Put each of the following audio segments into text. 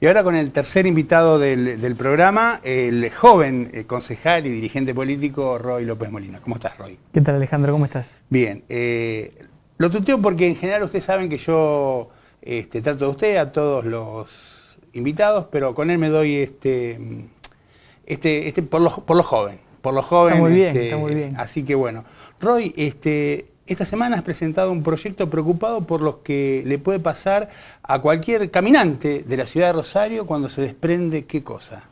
Y ahora con el tercer invitado del programa, el joven concejal y dirigente político Roy López Molina. ¿Cómo estás, Roy? ¿Qué tal, Alejandro? ¿Cómo estás? Bien. Lo tuteo porque en general ustedes saben que yo trato de usted a todos los invitados, pero con él me doy por lo joven. Por lo joven. Está muy bien, está muy bien. Así que bueno. Roy, esta semana has presentado un proyecto preocupado por lo que le puede pasar a cualquier caminante de la ciudad de Rosario cuando se desprende ¿qué cosa?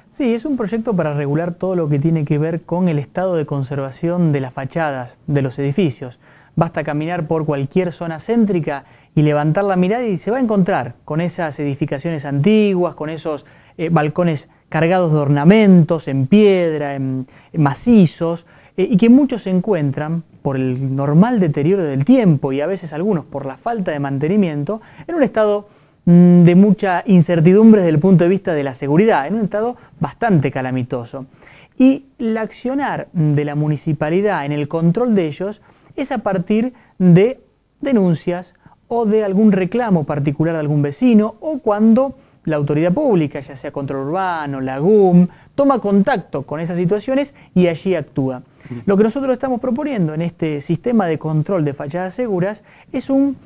Sí, es un proyecto para regular todo lo que tiene que ver con el estado de conservación de las fachadas de los edificios. Basta caminar por cualquier zona céntrica y levantar la mirada y se va a encontrar con esas edificaciones antiguas, con esos balcones cargados de ornamentos en piedra, en macizos, y que muchos se encuentran por el normal deterioro del tiempo y a veces algunos por la falta de mantenimiento en un estado de mucha incertidumbre desde el punto de vista de la seguridad, en un estado bastante calamitoso. Y el accionar de la municipalidad en el control de ellos es a partir de denuncias o de algún reclamo particular de algún vecino o cuando la autoridad pública, ya sea control urbano, la GUM, toma contacto con esas situaciones y allí actúa. Lo que nosotros estamos proponiendo en este sistema de control de fachadas seguras es un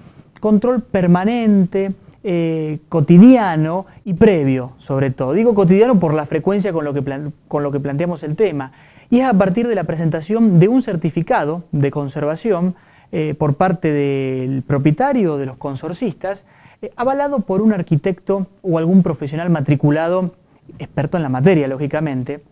control permanente, cotidiano y previo, sobre todo. Digo cotidiano por la frecuencia con lo que planteamos el tema. Y es a partir de la presentación de un certificado de conservación por parte del propietario, de los consorcistas, avalado por un arquitecto o algún profesional matriculado, experto en la materia, lógicamente,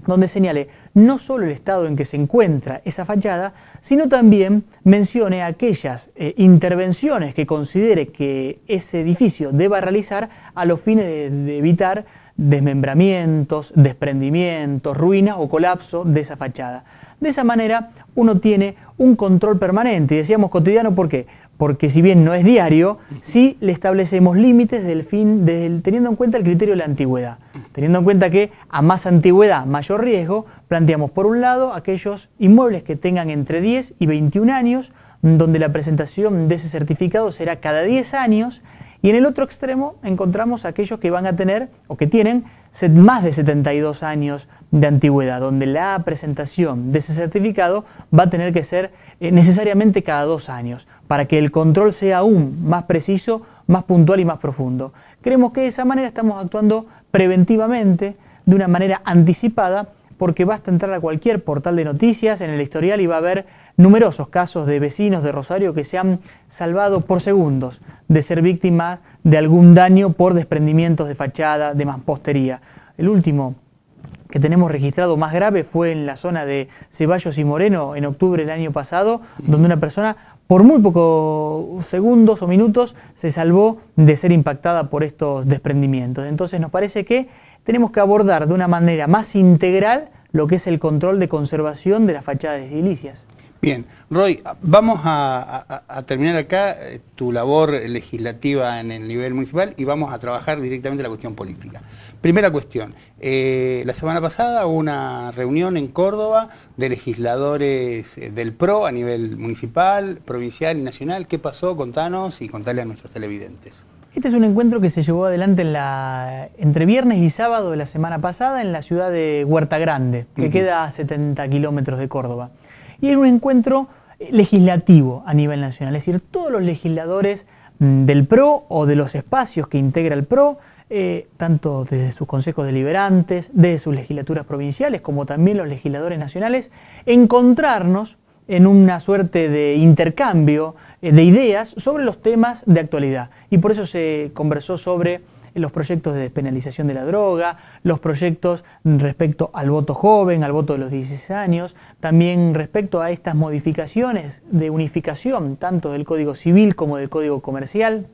donde señale no solo el estado en que se encuentra esa fachada, sino también mencione aquellas intervenciones que considere que ese edificio deba realizar a los fines de evitar desmembramientos, desprendimientos, ruinas o colapso de esa fachada. De esa manera uno tiene un control permanente, y decíamos cotidiano, ¿por qué? Porque si bien no es diario, sí le establecemos límites teniendo en cuenta el criterio de la antigüedad. Teniendo en cuenta que a más antigüedad, mayor riesgo, planteamos por un lado aquellos inmuebles que tengan entre 10 y 21 años, donde la presentación de ese certificado será cada 10 años, y en el otro extremo encontramos aquellos que van a tener o que tienen más de 72 años de antigüedad, donde la presentación de ese certificado va a tener que ser necesariamente cada 2 años, para que el control sea aún más preciso, más puntual y más profundo. Creemos que de esa manera estamos actuando preventivamente, de una manera anticipada, porque basta entrar a cualquier portal de noticias en el historial y va a haber numerosos casos de vecinos de Rosario que se han salvado por segundos de ser víctimas de algún daño por desprendimientos de fachada, de mampostería. El último que tenemos registrado más grave fue en la zona de Ceballos y Moreno en octubre del año pasado, donde una persona por muy pocos segundos o minutos se salvó de ser impactada por estos desprendimientos. Entonces nos parece que tenemos que abordar de una manera más integral lo que es el control de conservación de las fachadas edilicias. Bien, Roy, vamos a terminar acá tu labor legislativa en el nivel municipal y vamos a trabajar directamente la cuestión política. Primera cuestión, la semana pasada hubo una reunión en Córdoba de legisladores del PRO a nivel municipal, provincial y nacional. ¿Qué pasó? Contanos y contale a nuestros televidentes. Este es un encuentro que se llevó adelante entre viernes y sábado de la semana pasada en la ciudad de Huerta Grande, que queda a 70 kilómetros de Córdoba. Y era un encuentro legislativo a nivel nacional, es decir, todos los legisladores del PRO o de los espacios que integra el PRO, tanto desde sus consejos deliberantes, desde sus legislaturas provinciales, como también los legisladores nacionales, encontrarnos en una suerte de intercambio de ideas sobre los temas de actualidad. Y por eso se conversó sobre los proyectos de despenalización de la droga, los proyectos respecto al voto joven, al voto de los 16 años, también respecto a estas modificaciones de unificación, tanto del Código Civil como del Código Comercial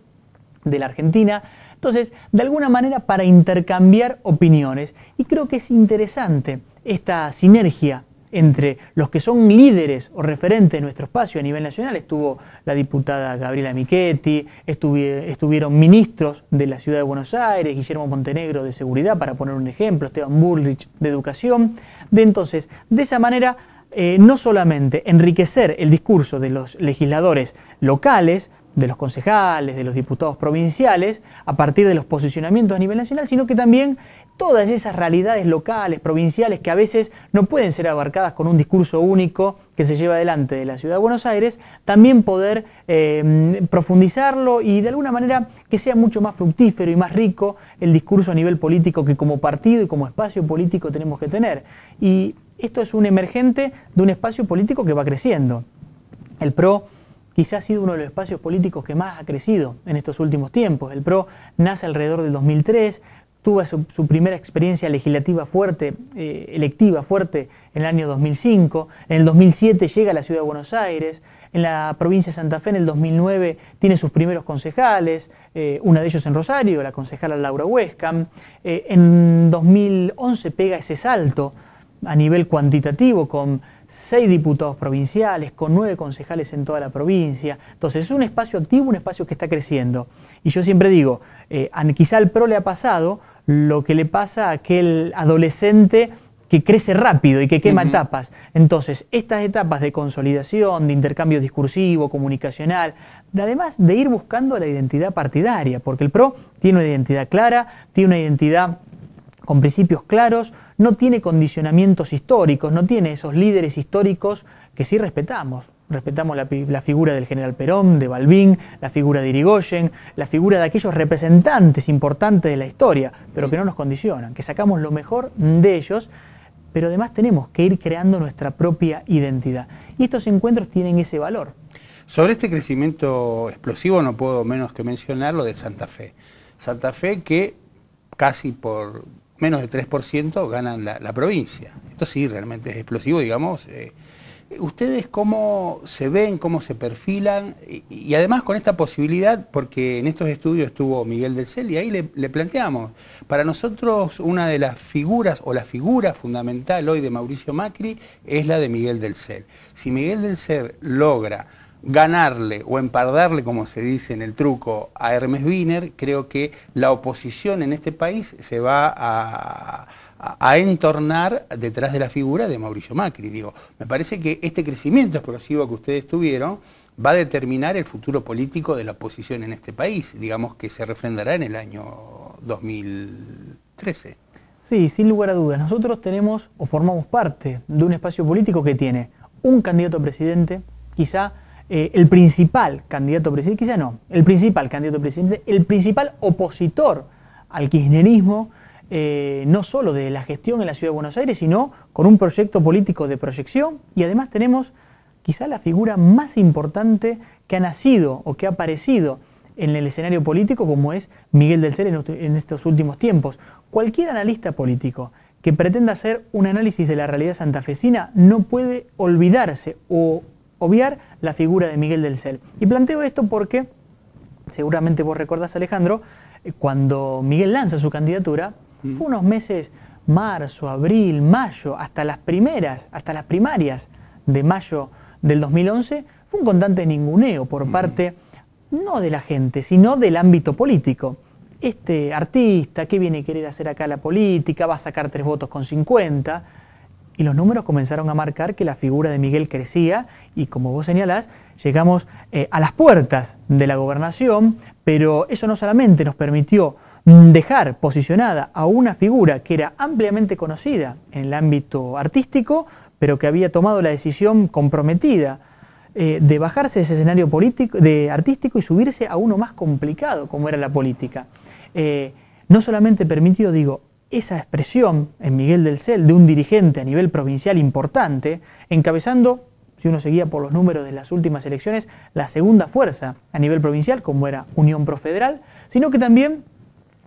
de la Argentina. Entonces, de alguna manera para intercambiar opiniones. Y creo que es interesante esta sinergia entre los que son líderes o referentes de nuestro espacio a nivel nacional. Estuvo la diputada Gabriela Michetti, estuvieron ministros de la Ciudad de Buenos Aires, Guillermo Montenegro de Seguridad, para poner un ejemplo, Esteban Bullrich de Educación. Entonces, de esa manera, no solamente enriquecer el discurso de los legisladores locales, de los concejales, de los diputados provinciales, a partir de los posicionamientos a nivel nacional, sino que también todas esas realidades locales, provinciales, que a veces no pueden ser abarcadas con un discurso único que se lleva adelante de la Ciudad de Buenos Aires, también poder profundizarlo y de alguna manera que sea mucho más fructífero y más rico el discurso a nivel político que como partido y como espacio político tenemos que tener. Y esto es un emergente de un espacio político que va creciendo. El PRO quizás ha sido uno de los espacios políticos que más ha crecido en estos últimos tiempos. El PRO nace alrededor del 2003, tuvo su primera experiencia legislativa fuerte, electiva fuerte, en el año 2005. En el 2007 llega a la Ciudad de Buenos Aires. En la provincia de Santa Fe en el 2009 tiene sus primeros concejales, uno de ellos en Rosario, la concejala Laura Huescam. En 2011 pega ese salto a nivel cuantitativo con 6 diputados provinciales, con 9 concejales en toda la provincia. Entonces es un espacio activo, un espacio que está creciendo. Y yo siempre digo, quizá al PRO le ha pasado lo que le pasa a aquel adolescente que crece rápido y que quema etapas. Entonces, estas etapas de consolidación, de intercambio discursivo, comunicacional, además de ir buscando la identidad partidaria, porque el PRO tiene una identidad clara, tiene una identidad con principios claros, no tiene condicionamientos históricos, no tiene esos líderes históricos que sí respetamos. Respetamos la figura del general Perón, de Balbín, la figura de Irigoyen, la figura de aquellos representantes importantes de la historia, pero que no nos condicionan, que sacamos lo mejor de ellos, pero además tenemos que ir creando nuestra propia identidad. Y estos encuentros tienen ese valor. Sobre este crecimiento explosivo no puedo menos que mencionar lo de Santa Fe. Santa Fe que casi por menos de 3% ganan la provincia. Esto sí realmente es explosivo, digamos. ¿Ustedes cómo se ven, cómo se perfilan? Y además con esta posibilidad, porque en estos estudios estuvo Miguel del Cel y ahí le planteamos, para nosotros una de las figuras, o la figura fundamental hoy de Mauricio Macri, es la de Miguel del Cel. Si Miguel del Cel logra ganarle o empardarle, como se dice en el truco, a Hermes Wiener, creo que la oposición en este país se va a entornar detrás de la figura de Mauricio Macri. Digo, me parece que este crecimiento explosivo que ustedes tuvieron va a determinar el futuro político de la oposición en este país, digamos que se refrendará en el año 2013. Sí, sin lugar a dudas. Nosotros tenemos o formamos parte de un espacio político que tiene un candidato a presidente, quizá el principal candidato a presidente, quizá no, el principal candidato a presidente, el principal opositor al kirchnerismo, no solo de la gestión en la Ciudad de Buenos Aires, sino con un proyecto político de proyección, y además tenemos quizá la figura más importante que ha nacido o que ha aparecido en el escenario político, como es Miguel del Cel en estos últimos tiempos. Cualquier analista político que pretenda hacer un análisis de la realidad santafesina no puede olvidarse o obviar la figura de Miguel del Cel. Y planteo esto porque, seguramente vos recordás, Alejandro, cuando Miguel lanza su candidatura, fue unos meses, marzo, abril, mayo, hasta las primarias de mayo del 2011, fue un constante ninguneo por parte, no de la gente, sino del ámbito político. Este artista, ¿qué viene a querer hacer acá la política? Va a sacar 3 votos con 50. Y los números comenzaron a marcar que la figura de Miguel crecía y, como vos señalás, llegamos a las puertas de la gobernación, pero eso no solamente nos permitió dejar posicionada a una figura que era ampliamente conocida en el ámbito artístico, pero que había tomado la decisión comprometida de bajarse de ese escenario artístico y subirse a uno más complicado, como era la política. No solamente permitió, digo, esa expresión en Miguel del Cel de un dirigente a nivel provincial importante, encabezando, si uno seguía por los números de las últimas elecciones, la segunda fuerza a nivel provincial, como era Unión Profederal, sino que también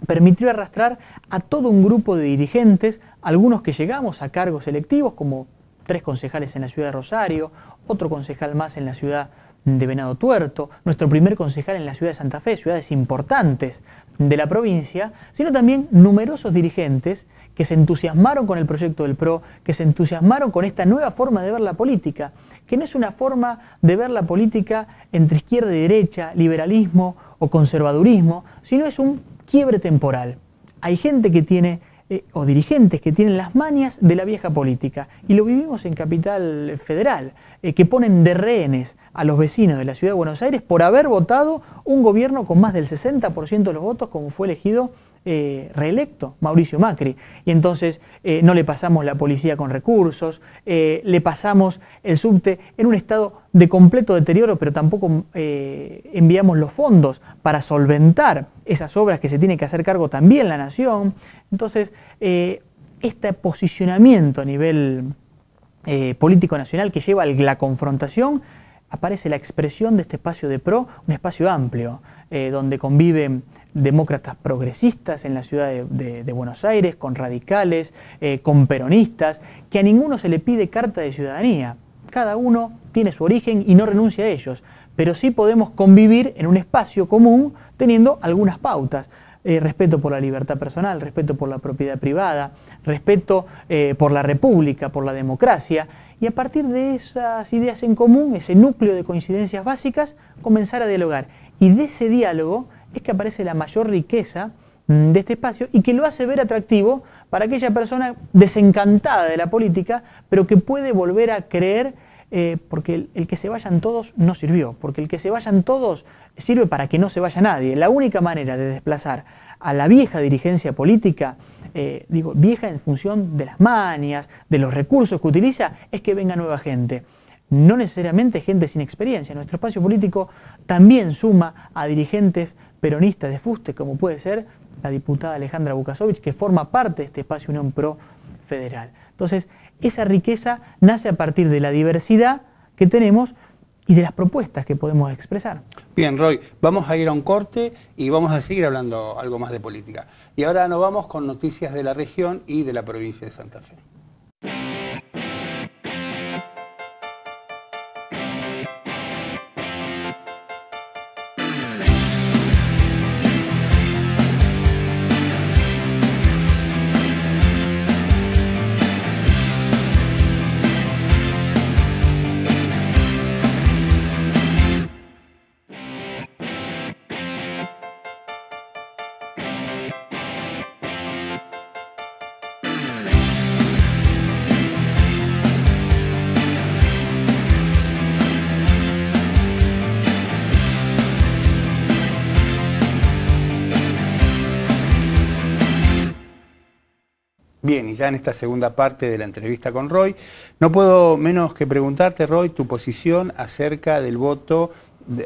permitió arrastrar a todo un grupo de dirigentes, algunos que llegamos a cargos electivos, como 3 concejales en la ciudad de Rosario, otro concejal más en la ciudad de Venado Tuerto, nuestro primer concejal en la ciudad de Santa Fe, ciudades importantes de la provincia, sino también numerosos dirigentes que se entusiasmaron con el proyecto del PRO, que se entusiasmaron con esta nueva forma de ver la política, que no es una forma de ver la política entre izquierda y derecha, liberalismo o conservadurismo, sino es un quiebre temporal. Hay gente que tiene o dirigentes que tienen las mañas de la vieja política. Y lo vivimos en Capital Federal, que ponen de rehenes a los vecinos de la Ciudad de Buenos Aires por haber votado un gobierno con más del 60% de los votos, como fue elegido reelecto Mauricio Macri. Y entonces no le pasamos la policía con recursos, le pasamos el subte en un estado de completo deterioro, pero tampoco enviamos los fondos para solventar esas obras que se tiene que hacer cargo también la nación. Entonces, este posicionamiento a nivel político nacional que lleva a la confrontación, aparece la expresión de este espacio de PRO, un espacio amplio, donde conviven demócratas progresistas en la ciudad de Buenos Aires, con radicales, con peronistas, que a ninguno se le pide carta de ciudadanía. Cada uno tiene su origen y no renuncia a ellos, pero sí podemos convivir en un espacio común teniendo algunas pautas. Respeto por la libertad personal, respeto por la propiedad privada, respeto por la república, por la democracia, y a partir de esas ideas en común, ese núcleo de coincidencias básicas, comenzar a dialogar. Y de ese diálogo es que aparece la mayor riqueza de este espacio y que lo hace ver atractivo para aquella persona desencantada de la política, pero que puede volver a creer, porque el que se vayan todos no sirvió, porque el que se vayan todos sirve para que no se vaya nadie. La única manera de desplazar a la vieja dirigencia política, digo vieja en función de las mañas, de los recursos que utiliza, es que venga nueva gente. No necesariamente gente sin experiencia. Nuestro espacio político también suma a dirigentes peronistas de fuste, como puede ser la diputada Alejandra Bukasovich, que forma parte de este espacio Unión Pro Federal. Entonces, esa riqueza nace a partir de la diversidad que tenemos y de las propuestas que podemos expresar. Bien, Roy, vamos a ir a un corte y vamos a seguir hablando algo más de política. Y ahora nos vamos con noticias de la región y de la provincia de Santa Fe. Bien, y ya en esta segunda parte de la entrevista con Roy, no puedo menos que preguntarte, Roy, tu posición acerca del voto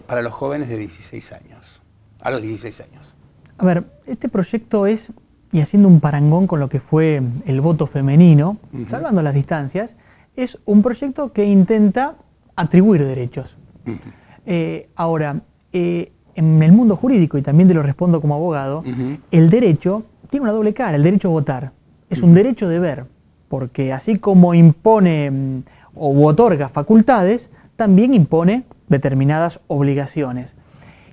para los jóvenes de 16 años, a los 16 años. A ver, este proyecto es, y haciendo un parangón con lo que fue el voto femenino, salvando las distancias, es un proyecto que intenta atribuir derechos. Ahora, en el mundo jurídico, y también te lo respondo como abogado, el derecho tiene una doble cara, el derecho a votar. Es un derecho de ver, porque así como impone o otorga facultades, también impone determinadas obligaciones.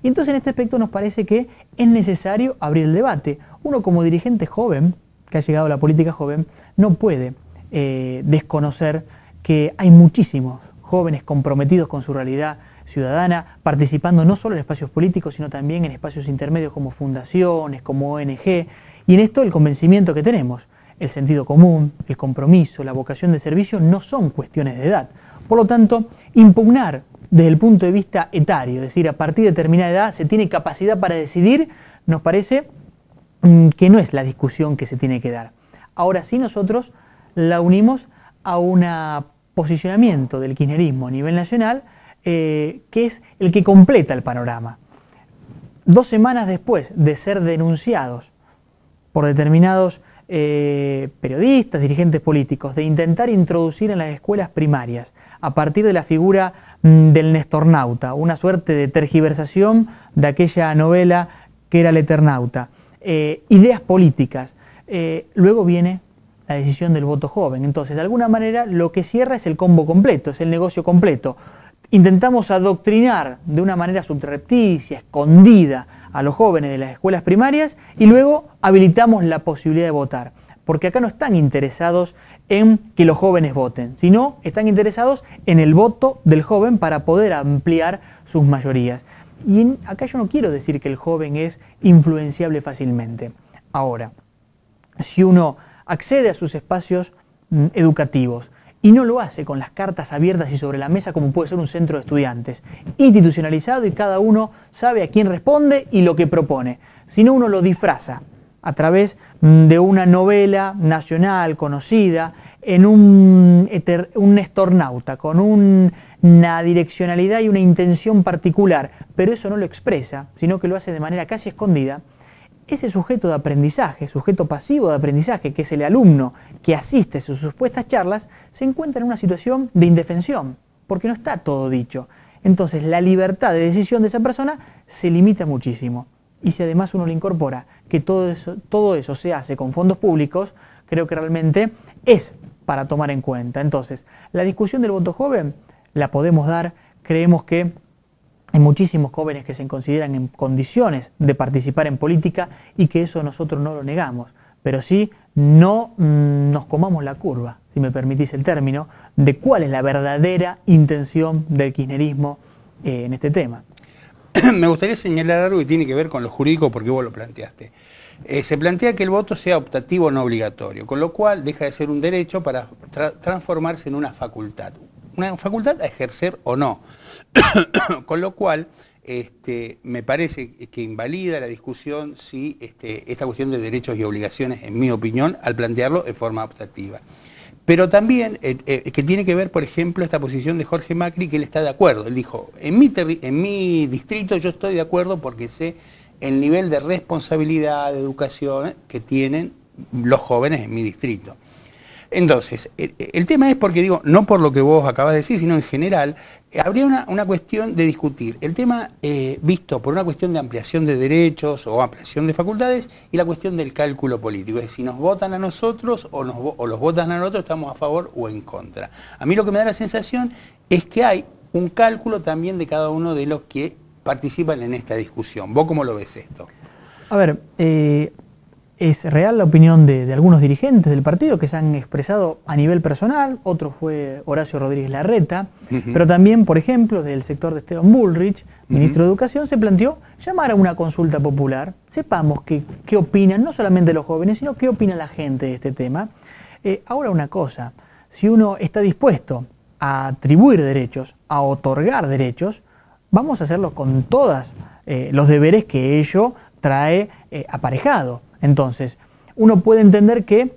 Y entonces en este aspecto nos parece que es necesario abrir el debate. Uno como dirigente joven, que ha llegado a la política joven, no puede desconocer que hay muchísimos jóvenes comprometidos con su realidad ciudadana, participando no solo en espacios políticos, sino también en espacios intermedios como fundaciones, como ONG, y en esto el convencimiento que tenemos. El sentido común, el compromiso, la vocación de servicio no son cuestiones de edad. Por lo tanto, impugnar desde el punto de vista etario, es decir, a partir de determinada edad se tiene capacidad para decidir, nos parece que no es la discusión que se tiene que dar. Ahora sí nosotros la unimos a un posicionamiento del kirchnerismo a nivel nacional, que es el que completa el panorama. 2 semanas después de ser denunciados por determinados periodistas, dirigentes políticos, de intentar introducir en las escuelas primarias, a partir de la figura del Nestornauta, una suerte de tergiversación de aquella novela que era El Eternauta, ideas políticas. Luego viene la decisión del voto joven. Entonces, de alguna manera, lo que cierra es el combo completo, es el negocio completo. Intentamos adoctrinar de una manera subrepticia, escondida, a los jóvenes de las escuelas primarias y luego habilitamos la posibilidad de votar. Porque acá no están interesados en que los jóvenes voten, sino están interesados en el voto del joven para poder ampliar sus mayorías. Y acá yo no quiero decir que el joven es influenciable fácilmente. Ahora, si uno accede a sus espacios educativos y no lo hace con las cartas abiertas y sobre la mesa como puede ser un centro de estudiantes, institucionalizado y cada uno sabe a quién responde y lo que propone, sino uno lo disfraza a través de una novela nacional conocida, en un estornauta, con una direccionalidad y una intención particular, pero eso no lo expresa, sino que lo hace de manera casi escondida. Ese sujeto de aprendizaje, sujeto pasivo de aprendizaje, que es el alumno que asiste a sus supuestas charlas, se encuentra en una situación de indefensión, porque no está todo dicho. Entonces la libertad de decisión de esa persona se limita muchísimo. Y si además uno le incorpora que todo eso se hace con fondos públicos, creo que realmente es para tomar en cuenta. Entonces, la discusión del voto joven la podemos dar, creemos que hay muchísimos jóvenes que se consideran en condiciones de participar en política y que eso nosotros no lo negamos, pero sí no nos comamos la curva, si me permitís el término, de cuál es la verdadera intención del kirchnerismo en este tema. Me gustaría señalar algo que tiene que ver con lo jurídico porque vos lo planteaste. Se plantea que el voto sea optativo, no obligatorio, con lo cual deja de ser un derecho para transformarse en una facultad a ejercer o no. Con lo cual, me parece que invalida la discusión si esta cuestión de derechos y obligaciones, en mi opinión, al plantearlo en forma optativa. Pero también que tiene que ver, por ejemplo, esta posición de Jorge Macri, que él está de acuerdo. Él dijo, en mi distrito yo estoy de acuerdo porque sé el nivel de responsabilidad, de educación que tienen los jóvenes en mi distrito. Entonces, el tema es porque, digo, no por lo que vos acabas de decir, sino en general, habría una cuestión de discutir. El tema visto por una cuestión de ampliación de derechos o ampliación de facultades y la cuestión del cálculo político. Es decir, si nos votan a nosotros o los votan a nosotros, estamos a favor o en contra. A mí lo que me da la sensación es que hay un cálculo también de cada uno de los que participan en esta discusión. ¿Vos cómo lo ves esto? A ver, es real la opinión de algunos dirigentes del partido que se han expresado a nivel personal, otro fue Horacio Rodríguez Larreta, pero también, por ejemplo, del sector de Esteban Bullrich, ministro de Educación, se planteó llamar a una consulta popular. Sepamos qué opinan, no solamente los jóvenes, sino qué opina la gente de este tema. Ahora una cosa, si uno está dispuesto a atribuir derechos, a otorgar derechos, vamos a hacerlo con todos los deberes que ello trae aparejado. Entonces, uno puede entender que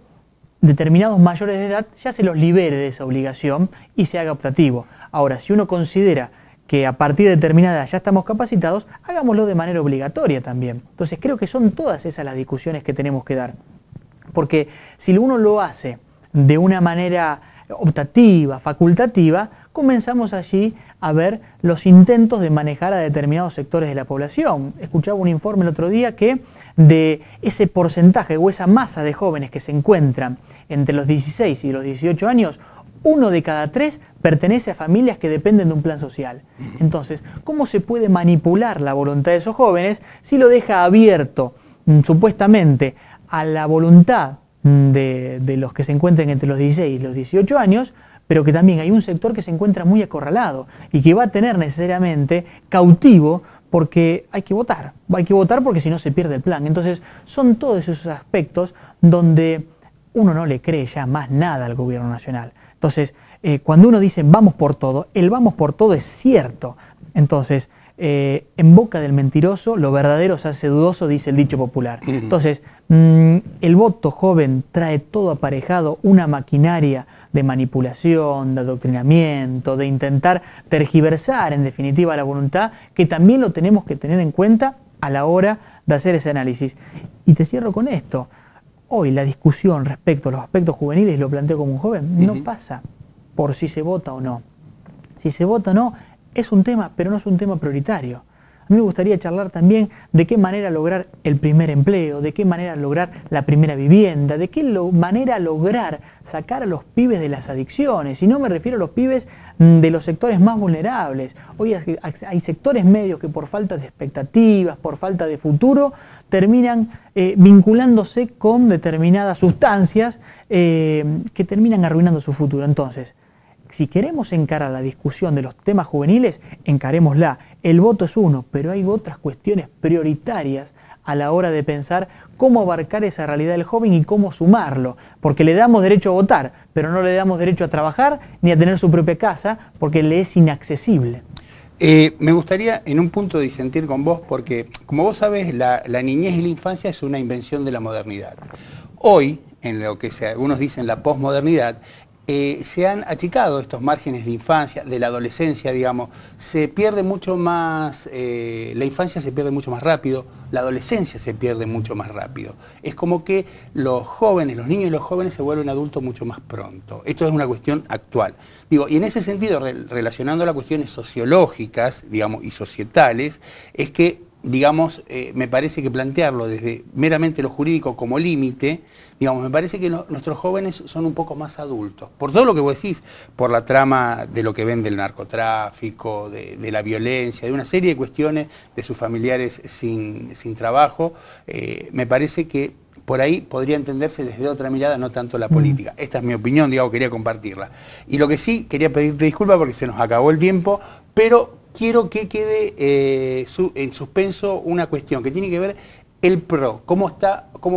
determinados mayores de edad ya se los libere de esa obligación y se haga optativo. Ahora, si uno considera que a partir de determinada edad ya estamos capacitados, hagámoslo de manera obligatoria también. Entonces, creo que son todas esas las discusiones que tenemos que dar. Porque si uno lo hace de una manera optativa, facultativa, comenzamos allí a ver los intentos de manejar a determinados sectores de la población. Escuchaba un informe el otro día que de ese porcentaje o esa masa de jóvenes que se encuentran entre los 16 y los 18 años, 1 de cada 3 pertenece a familias que dependen de un plan social. Entonces, ¿cómo se puede manipular la voluntad de esos jóvenes si lo deja abierto, supuestamente, a la voluntad de los que se encuentran entre los 16 y los 18 años, pero que también hay un sector que se encuentra muy acorralado y que va a tener necesariamente cautivo porque hay que votar porque si no se pierde el plan? Entonces son todos esos aspectos donde uno no le cree ya más nada al gobierno nacional. Entonces, cuando uno dice vamos por todo, el vamos por todo es cierto. Entonces, en boca del mentiroso, lo verdadero se hace dudoso, dice el dicho popular. Entonces, el voto joven trae todo aparejado, una maquinaria de manipulación, de adoctrinamiento, de intentar tergiversar, en definitiva, la voluntad, que también lo tenemos que tener en cuenta a la hora de hacer ese análisis. Y te cierro con esto. Hoy la discusión respecto a los aspectos juveniles, lo planteo como un joven, no pasa por si se vota o no. Si se vota o no, es un tema, pero no es un tema prioritario. A mí me gustaría charlar también de qué manera lograr el primer empleo, de qué manera lograr la primera vivienda, de qué manera lograr sacar a los pibes de las adicciones. Y no me refiero a los pibes de los sectores más vulnerables. Hoy hay sectores medios que por falta de expectativas, por falta de futuro, terminan vinculándose con determinadas sustancias que terminan arruinando su futuro. Entonces, si queremos encarar la discusión de los temas juveniles, encarémosla. El voto es uno, pero hay otras cuestiones prioritarias a la hora de pensar cómo abarcar esa realidad del joven y cómo sumarlo, porque le damos derecho a votar, pero no le damos derecho a trabajar ni a tener su propia casa porque le es inaccesible. Me gustaría en un punto disentir con vos porque, como vos sabés, la niñez y la infancia es una invención de la modernidad. Hoy, en lo que algunos dicen la posmodernidad, se han achicado estos márgenes de infancia, de la adolescencia, digamos, se pierde mucho más, la infancia se pierde mucho más rápido, la adolescencia se pierde mucho más rápido. Es como que los jóvenes, los niños y los jóvenes se vuelven adultos mucho más pronto. Esto es una cuestión actual. Digo, y en ese sentido, relacionando las cuestiones sociológicas, digamos, y societales, es que digamos, me parece que plantearlo desde meramente lo jurídico como límite, digamos, me parece que nuestros jóvenes son un poco más adultos. Por todo lo que vos decís, por la trama de lo que ven del narcotráfico, de la violencia, de una serie de cuestiones de sus familiares sin trabajo, me parece que por ahí podría entenderse desde otra mirada, no tanto la política. Esta es mi opinión, digamos, quería compartirla. Y lo que sí, quería pedirte disculpas porque se nos acabó el tiempo, pero quiero que quede en suspenso una cuestión que tiene que ver el PRO, cómo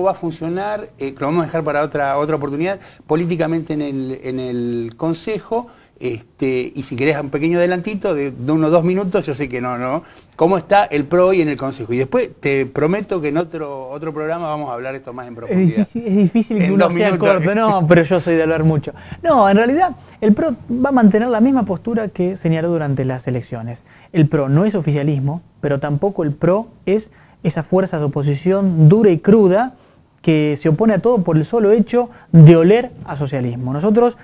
va a funcionar, lo vamos a dejar para otra oportunidad, políticamente en el Consejo, y si querés un pequeño adelantito de unos 2 minutos, yo sé que no, cómo está el PRO hoy en el Consejo. Y después te prometo que en otro programa vamos a hablar esto más en profundidad. Es difícil que uno sea corto, no, pero yo soy de hablar mucho. No, en realidad el PRO va a mantener la misma postura que señaló durante las elecciones. El PRO no es oficialismo, pero tampoco el PRO es esa fuerza de oposición dura y cruda que se opone a todo por el solo hecho de oler a socialismo. Nosotros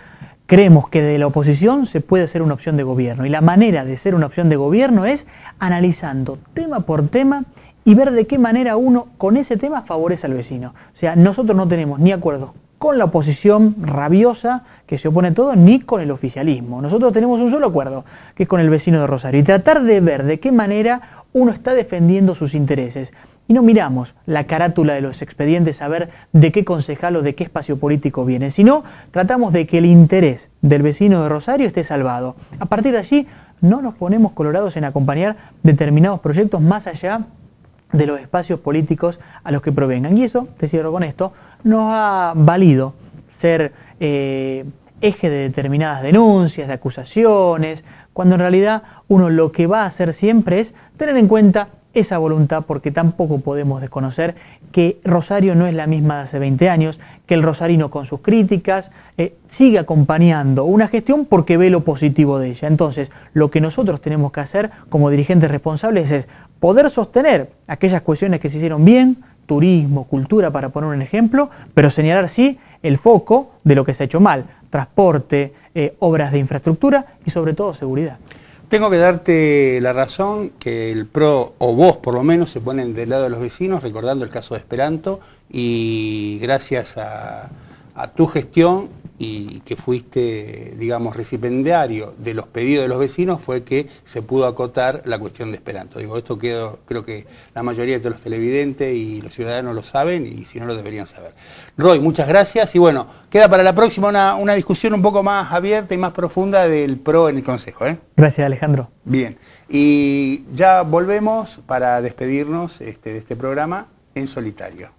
creemos que de la oposición se puede ser una opción de gobierno y la manera de ser una opción de gobierno es analizando tema por tema y ver de qué manera uno con ese tema favorece al vecino. O sea, nosotros no tenemos ni acuerdos con la oposición rabiosa que se opone a todo, ni con el oficialismo. Nosotros tenemos un solo acuerdo, que es con el vecino de Rosario, y tratar de ver de qué manera uno está defendiendo sus intereses. Y no miramos la carátula de los expedientes a ver de qué concejal o de qué espacio político viene, sino tratamos de que el interés del vecino de Rosario esté salvado. A partir de allí no nos ponemos colorados en acompañar determinados proyectos más allá de los espacios políticos a los que provengan. Y eso, te cierro con esto, nos ha valido ser eje de determinadas denuncias, de acusaciones, cuando en realidad uno lo que va a hacer siempre es tener en cuenta esa voluntad, porque tampoco podemos desconocer que Rosario no es la misma de hace 20 años, que el rosarino con sus críticas sigue acompañando una gestión porque ve lo positivo de ella. Entonces, lo que nosotros tenemos que hacer como dirigentes responsables es poder sostener aquellas cuestiones que se hicieron bien, turismo, cultura, para poner un ejemplo, pero señalar sí el foco de lo que se ha hecho mal, transporte, obras de infraestructura y sobre todo seguridad. Tengo que darte la razón que el PRO, o vos por lo menos, se ponen del lado de los vecinos, recordando el caso de Esperanto, y gracias a tu gestión y que fuiste, digamos, recipendario de los pedidos de los vecinos, fue que se pudo acotar la cuestión de Esperanto. Digo, esto creo que la mayoría de los televidentes y los ciudadanos lo saben, y si no lo deberían saber. Roy, muchas gracias, y bueno, queda para la próxima una discusión un poco más abierta y más profunda del PRO en el Consejo. Gracias, Alejandro. Bien, y ya volvemos para despedirnos de este programa en solitario.